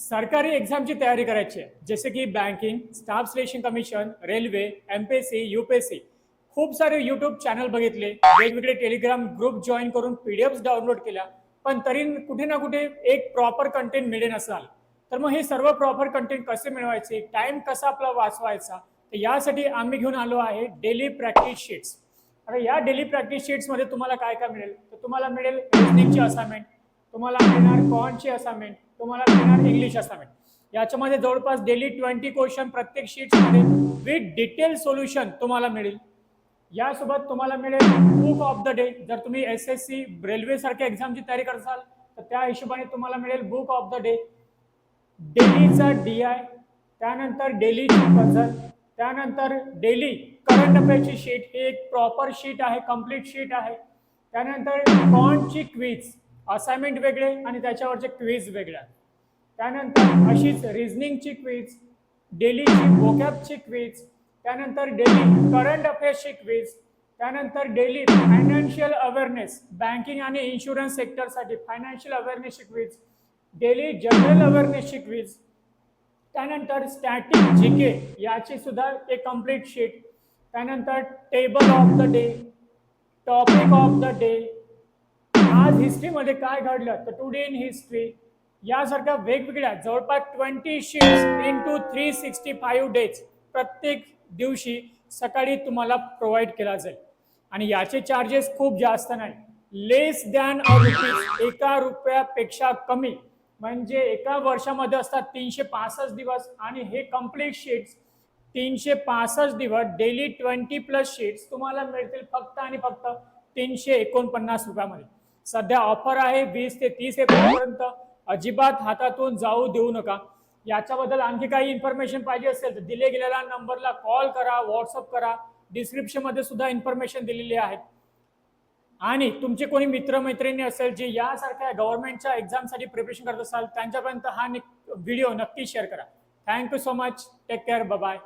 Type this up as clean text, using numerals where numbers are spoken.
सरकारी एक्झामची तयारी करायची आहे, जसे की banking, staff selection commission, railway, MPSC, UPSC. खूप सारे यूट्यूब चॅनल बघितले, वेगवेगळे टेलिग्राम ग्रुप जॉईन करून पीडीएफ डाउनलोड केल्या, पण तरी कुठे ना कुठे एक प्रॉपर कंटेंट मिळेल नसाल. तर मग हे सर्व प्रॉपर कंटेंट कसे मिळवायचे, टाइम कसा आपला वाचवायचा, तर यासाठी आम्ही घेऊन आलो आहे डेली प्रॅक्टिस शीट्स. आता या डेली प्रॅक्टिस शीट्स मध्ये तुम्हाला काय काय मिळेल, तर तुम्हाला मिळेल रिजनिंगची असाइनमेंट, तुम्हाला मिळणार कॉन्टची असाइनमेंट, तुम्हाला मिळणार इंग्लिश असाइनमेंट. याच्यामध्ये जवळपास डेली 20 क्वेश्चन प्रत्येक शीट्समध्ये विथ डिटेल सोल्युशन तुम्हाला मिळेल. यासोबत तुम्हाला मिळेल बुक ऑफ द डे. जर तुम्ही एसएससी रेल्वे सारख्या एक्झामची तयारी करत असाल तर त्या हिशोबाने तुम्हाला मिळेल बुक ऑफ द डे, डेलीचा डीआय, त्यानंतर डेलीची पझल, त्यानंतर डेली करंट अफेअरची शीट. ही एक प्रॉपर शीट आहे, कम्प्लीट शीट आहे. त्यानंतर कॉन्टची क्विज, असाइनमेंट वेगळे आणि त्याच्यावरचे क्विज वेगळ्या. त्यानंतर अशीच रिजनिंगची क्विज, डेलीची वोकॅबची क्विज, त्यानंतर डेली करंट अफेअर्सची क्विज, त्यानंतर डेली फायनान्शियल अवेअरनेस, बँकिंग आणि इन्शुरन्स सेक्टरसाठी फायनान्शियल अवेअरनेसची क्विज, डेली जनरल अवेअरनेसची क्विज, त्यानंतर स्टॅटिक जीके याची सुद्धा एक कंप्लीट शीट, त्यानंतर table of the day, topic of the day, आज हिस्ट्रीमध्ये काय घडलं तर टुडे इन हिस्ट्री. यासारख्या वेगवेगळ्या जवळपास 20 शीट्स इंटू 365 डेज प्रत्येक दिवशी सकाळी तुम्हाला प्रोव्हाइड केला जाईल. आणि याचे चार्जेस खूप जास्त नाही, लेस दॅन ₹1, ₹1 कमी. म्हणजे एका वर्षामध्ये असतात 365 दिवस आणि हे कम्प्लीट शीट्स 365 दिवस डेली 20+ शीट्स तुम्हाला मिळतील फक्त आणि फक्त ₹349 सध्या ऑफर आहे 20 ते 30 एप्रिलपर्यंत. अजिबात हातातून जाऊ देऊ नका. याच्याबद्दल आणखी काही इन्फॉर्मेशन पाहिजे असेल तर दिले गेलेल्या नंबरला कॉल करा, व्हॉट्सअप करा. डिस्क्रिप्शन मध्ये सुद्धा इन्फॉर्मेशन दिलेली आहे. आणि तुमचे कोणी मित्रमैत्रिणी असेल जे यासारख्या गव्हर्नमेंटच्या एक्झामसाठी प्रिपरेशन करत असाल त्यांच्यापर्यंत हा व्हिडिओ नक्की शेअर करा. Thank you so much. Take care. Bye bye.